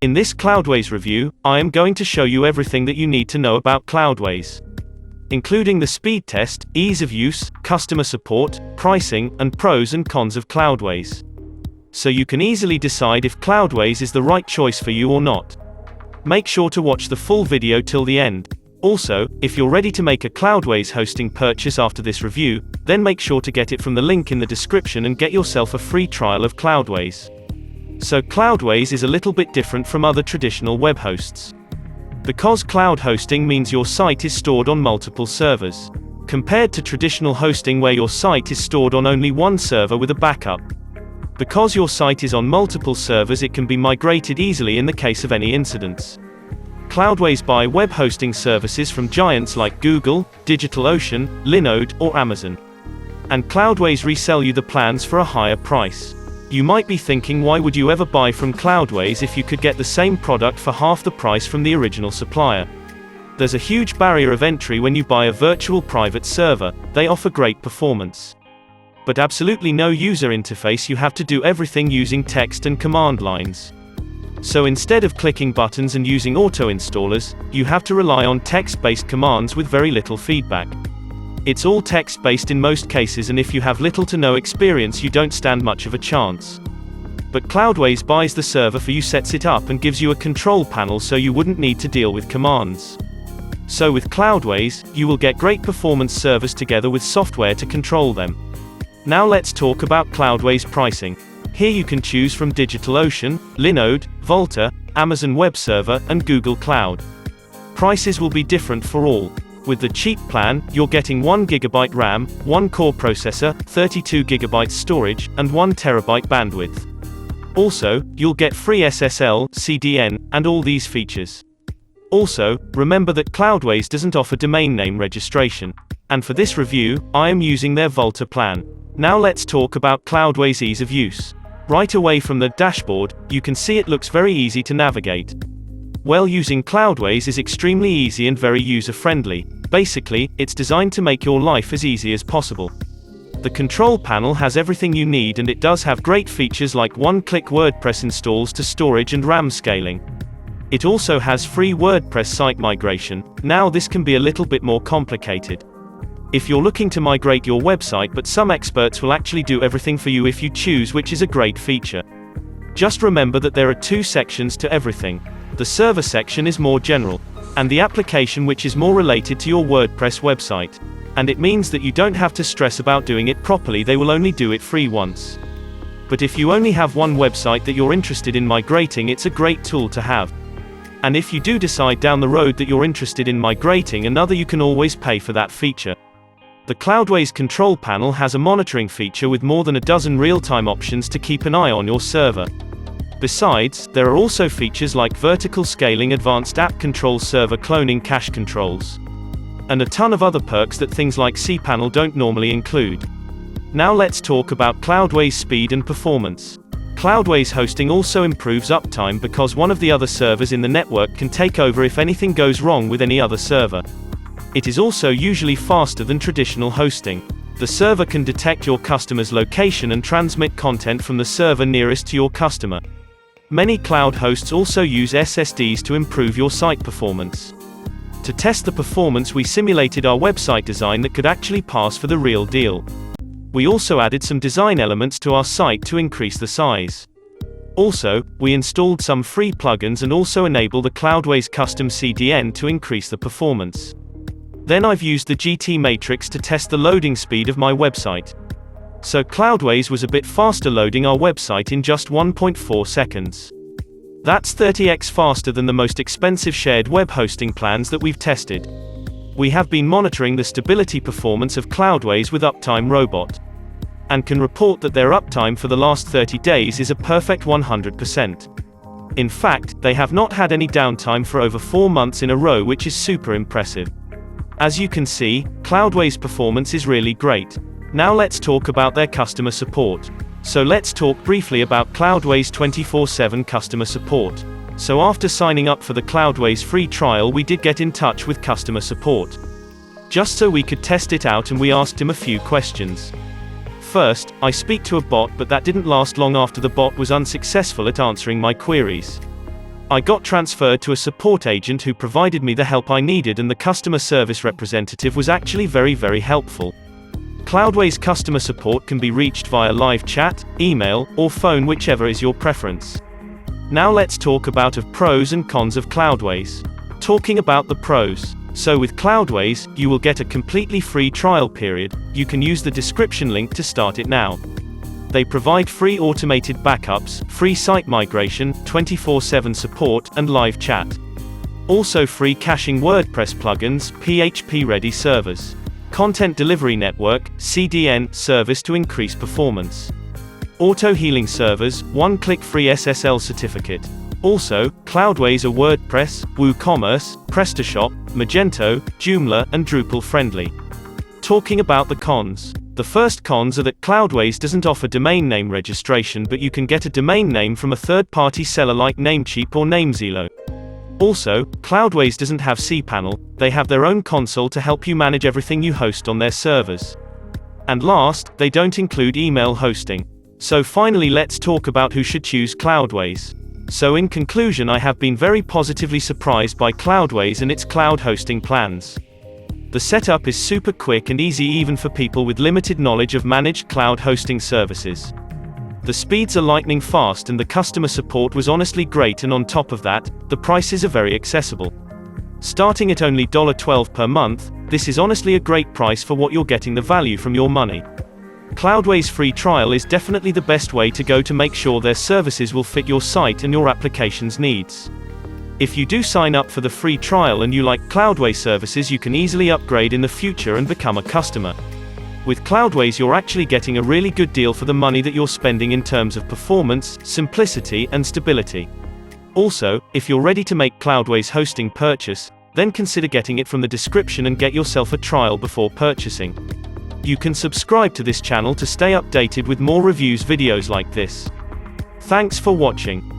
In this Cloudways review, I am going to show you everything that you need to know about Cloudways, including the speed test, ease of use, customer support, pricing, and pros and cons of Cloudways, so you can easily decide if Cloudways is the right choice for you or not. Make sure to watch the full video till the end. Also, if you're ready to make a Cloudways hosting purchase after this review, then make sure to get it from the link in the description and get yourself a free trial of Cloudways. So Cloudways is a little bit different from other traditional web hosts, because cloud hosting means your site is stored on multiple servers, compared to traditional hosting where your site is stored on only one server with a backup. Because your site is on multiple servers, it can be migrated easily in the case of any incidents. Cloudways buy web hosting services from giants like Google, DigitalOcean, Linode, or Amazon, and Cloudways resell you the plans for a higher price. You might be thinking, why would you ever buy from Cloudways if you could get the same product for half the price from the original supplier? There's a huge barrier of entry when you buy a virtual private server. They offer great performance, but absolutely no user interface. You have to do everything using text and command lines. So instead of clicking buttons and using auto-installers, you have to rely on text-based commands with very little feedback. It's all text-based in most cases, and if you have little to no experience, you don't stand much of a chance. But Cloudways buys the server for you, sets it up, and gives you a control panel so you wouldn't need to deal with commands. So with Cloudways, you will get great performance servers together with software to control them. Now let's talk about Cloudways pricing. Here you can choose from DigitalOcean, Linode, Vultr, Amazon Web Server, and Google Cloud. Prices will be different for all. With the cheap plan, you're getting 1 GB RAM, 1 core processor, 32 GB storage, and 1 TB bandwidth. Also, you'll get free SSL, CDN, and all these features. Also, remember that Cloudways doesn't offer domain name registration. And for this review, I am using their Vultr plan. Now let's talk about Cloudways' ease of use. Right away from the dashboard, you can see it looks very easy to navigate. Well, using Cloudways is extremely easy and very user-friendly. Basically, it's designed to make your life as easy as possible. The control panel has everything you need, and it does have great features like one-click WordPress installs to storage and RAM scaling. It also has free WordPress site migration. Now this can be a little bit more complicated if you're looking to migrate your website, but some experts will actually do everything for you if you choose, which is a great feature. Just remember that there are two sections to everything. The server section is more general, and the application, which is more related to your WordPress website. And it means that you don't have to stress about doing it properly. They will only do it free once. But if you only have one website that you're interested in migrating, it's a great tool to have. And if you do decide down the road that you're interested in migrating another, you can always pay for that feature. The Cloudways control panel has a monitoring feature with more than a dozen real-time options to keep an eye on your server. Besides, there are also features like vertical scaling, advanced app control, server cloning, cache controls, and a ton of other perks that things like cPanel don't normally include. Now let's talk about Cloudways speed and performance. Cloudways hosting also improves uptime because one of the other servers in the network can take over if anything goes wrong with any other server. It is also usually faster than traditional hosting. The server can detect your customer's location and transmit content from the server nearest to your customer. Many cloud hosts also use SSDs to improve your site performance. To test the performance, we simulated our website design that could actually pass for the real deal. We also added some design elements to our site to increase the size. Also, we installed some free plugins and also enabled the Cloudways custom CDN to increase the performance. Then I've used the GT matrix to test the loading speed of my website. So Cloudways was a bit faster loading our website in just 1.4 seconds. That's 30x faster than the most expensive shared web hosting plans that we've tested. We have been monitoring the stability performance of Cloudways with Uptime Robot, and can report that their uptime for the last 30 days is a perfect 100%. In fact, they have not had any downtime for over 4 months in a row, which is super impressive. As you can see, Cloudways performance is really great. Now let's talk about their customer support. So let's talk briefly about Cloudways 24/7 customer support. So after signing up for the Cloudways free trial, we did get in touch with customer support, just so we could test it out, and we asked him a few questions. First, I speak to a bot, but that didn't last long after the bot was unsuccessful at answering my queries. I got transferred to a support agent who provided me the help I needed, and the customer service representative was actually very helpful. Cloudways customer support can be reached via live chat, email, or phone, whichever is your preference. Now let's talk about the pros and cons of Cloudways. Talking about the pros. So with Cloudways, you will get a completely free trial period. You can use the description link to start it now. They provide free automated backups, free site migration, 24/7 support, and live chat. Also free caching WordPress plugins, PHP-ready servers. Content Delivery Network, CDN, service to increase performance. Auto-healing servers, one-click free SSL certificate. Also, Cloudways are WordPress, WooCommerce, PrestaShop, Magento, Joomla, and Drupal friendly. Talking about the cons. The first cons are that Cloudways doesn't offer domain name registration, but you can get a domain name from a third-party seller like Namecheap or Namezilo. Also, Cloudways doesn't have cPanel, they have their own console to help you manage everything you host on their servers. And last, they don't include email hosting. So finally, let's talk about who should choose Cloudways. So in conclusion, I have been very positively surprised by Cloudways and its cloud hosting plans. The setup is super quick and easy even for people with limited knowledge of managed cloud hosting services. The speeds are lightning fast and the customer support was honestly great, and on top of that, the prices are very accessible. Starting at only $12 per month, this is honestly a great price for what you're getting, the value from your money. Cloudways free trial is definitely the best way to go to make sure their services will fit your site and your application's needs. If you do sign up for the free trial and you like Cloudways services, you can easily upgrade in the future and become a customer. With Cloudways, you're actually getting a really good deal for the money that you're spending in terms of performance, simplicity, and stability. Also, if you're ready to make Cloudways hosting purchase, then consider getting it from the description and get yourself a trial before purchasing. You can subscribe to this channel to stay updated with more reviews videos like this. Thanks for watching.